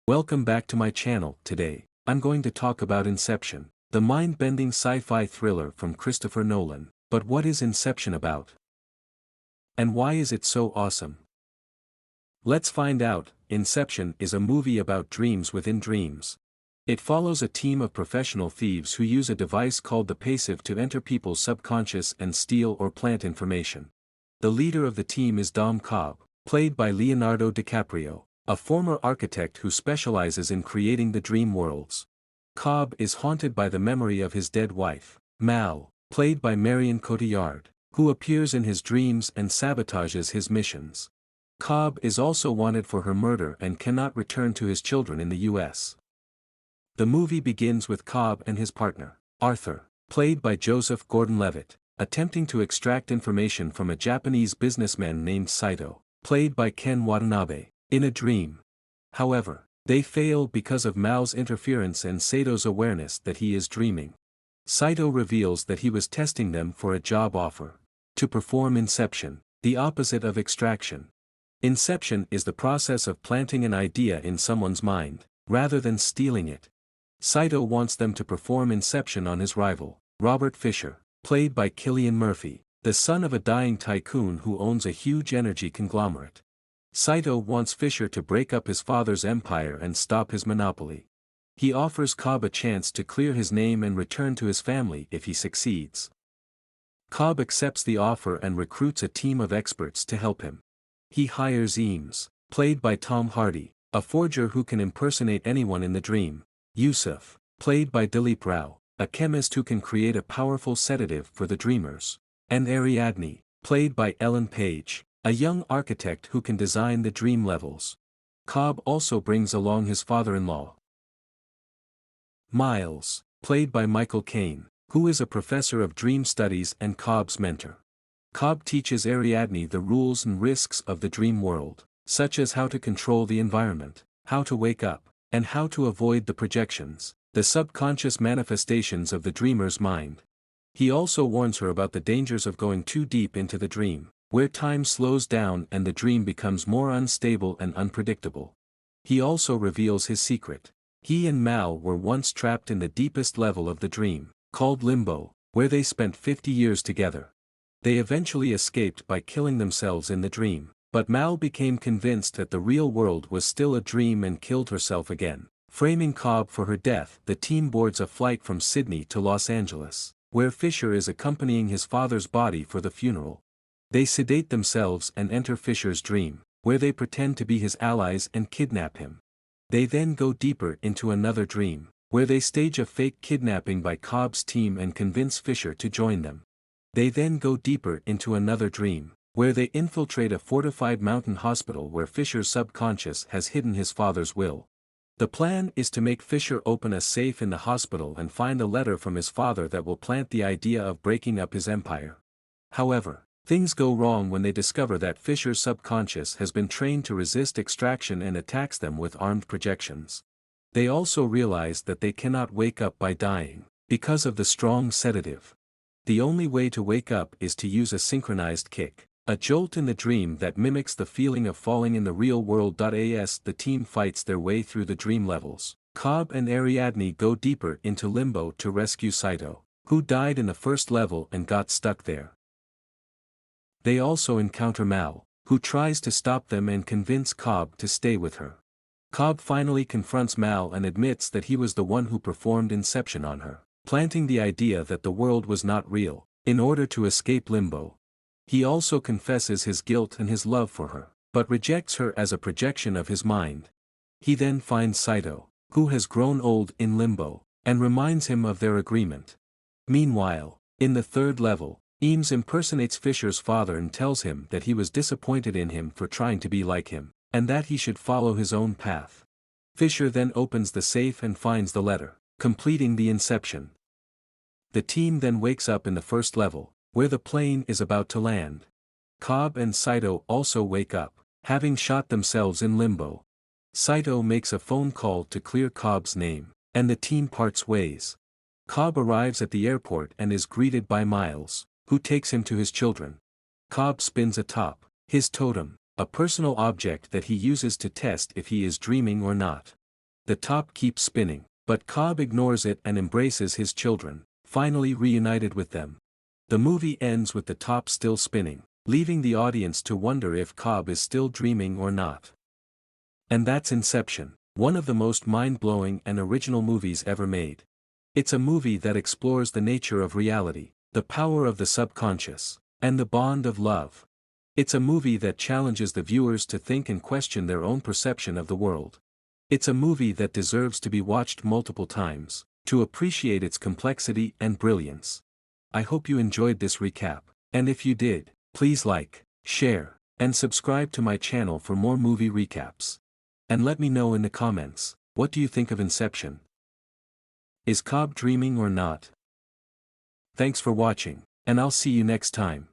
Welcome back to my channel. Today, I'm going to talk about Inception, the mind-bending sci-fi thriller from Christopher Nolan. But what is Inception about? And why is it so awesome? Let's find out. Inception is a movie about dreams within dreams. It follows a team of professional thieves who use a device called the passive to enter people's subconscious and steal or plant information. The leader of the team is Cobb, played by Leonardo DiCaprio, a former architect who specializes in creating the dream worlds. Cobb is haunted by the memory of his dead wife, Mal, played by Marion Cotillard, who appears in his dreams and sabotages his missions. Cobb is also wanted for her murder and cannot return to his children in the U.S. The movie begins with Cobb and his partner, Arthur, played by Joseph Gordon-Levitt, attempting to extract information from a Japanese businessman named Saito, played by Ken Watanabe, in a dream. However, they fail because of Mal's interference and Sato's awareness that he is dreaming. Saito reveals that he was testing them for a job offer to perform Inception, the opposite of extraction. Inception is the process of planting an idea in someone's mind, rather than stealing it. Saito wants them to perform Inception on his rival, Robert Fisher, played by Cillian Murphy, the son of a dying tycoon who owns a huge energy conglomerate. Saito wants Fisher to break up his father's empire and stop his monopoly. He offers Cobb a chance to clear his name and return to his family if he succeeds. Cobb accepts the offer and recruits a team of experts to help him. He hires Eames, played by Tom Hardy, a forger who can impersonate anyone in the dream, Yusuf, played by Dilip Rao, a chemist who can create a powerful sedative for the dreamers, and Ariadne, played by Ellen Page, a young architect who can design the dream levels. Cobb also brings along his father-in-law, Miles, played by Michael Caine, who is a professor of dream studies and Cobb's mentor. Cobb teaches Ariadne the rules and risks of the dream world, such as how to control the environment, how to wake up, and how to avoid the projections, the subconscious manifestations of the dreamer's mind. He also warns her about the dangers of going too deep into the dream, where time slows down and the dream becomes more unstable and unpredictable. He also reveals his secret. He and Mal were once trapped in the deepest level of the dream, called limbo, where they spent 50 years together. They eventually escaped by killing themselves in the dream, but Mal became convinced that the real world was still a dream and killed herself again. Framing Cobb for her death, the team boards a flight from Sydney to Los Angeles, where Fisher is accompanying his father's body for the funeral. They sedate themselves and enter Fisher's dream, where they pretend to be his allies and kidnap him. They then go deeper into another dream, where they stage a fake kidnapping by Cobb's team and convince Fisher to join them. They then go deeper into another dream, where they infiltrate a fortified mountain hospital where Fisher's subconscious has hidden his father's will. The plan is to make Fisher open a safe in the hospital and find a letter from his father that will plant the idea of breaking up his empire. However, things go wrong when they discover that Fisher's subconscious has been trained to resist extraction and attacks them with armed projections. They also realize that they cannot wake up by dying, because of the strong sedative. The only way to wake up is to use a synchronized kick, a jolt in the dream that mimics the feeling of falling in the real world. As the team fights their way through the dream levels, Cobb and Ariadne go deeper into limbo to rescue Saito, who died in the first level and got stuck there. They also encounter Mal, who tries to stop them and convince Cobb to stay with her. Cobb finally confronts Mal and admits that he was the one who performed Inception on her, planting the idea that the world was not real, in order to escape limbo. He also confesses his guilt and his love for her, but rejects her as a projection of his mind. He then finds Saito, who has grown old in limbo, and reminds him of their agreement. Meanwhile, in the third level, Eames impersonates Fisher's father and tells him that he was disappointed in him for trying to be like him, and that he should follow his own path. Fisher then opens the safe and finds the letter, completing the Inception. The team then wakes up in the first level, where the plane is about to land. Cobb and Saito also wake up, having shot themselves in limbo. Saito makes a phone call to clear Cobb's name, and the team parts ways. Cobb arrives at the airport and is greeted by Miles, who takes him to his children. Cobb spins atop his totem, a personal object that he uses to test if he is dreaming or not. The top keeps spinning, but Cobb ignores it and embraces his children, finally reunited with them. The movie ends with the top still spinning, leaving the audience to wonder if Cobb is still dreaming or not. And that's Inception, one of the most mind-blowing and original movies ever made. It's a movie that explores the nature of reality, the power of the subconscious, and the bond of love. It's a movie that challenges the viewers to think and question their own perception of the world. It's a movie that deserves to be watched multiple times, to appreciate its complexity and brilliance. I hope you enjoyed this recap, and if you did, please like, share, and subscribe to my channel for more movie recaps. And let me know in the comments, what do you think of Inception? Is Cobb dreaming or not? Thanks for watching, and I'll see you next time.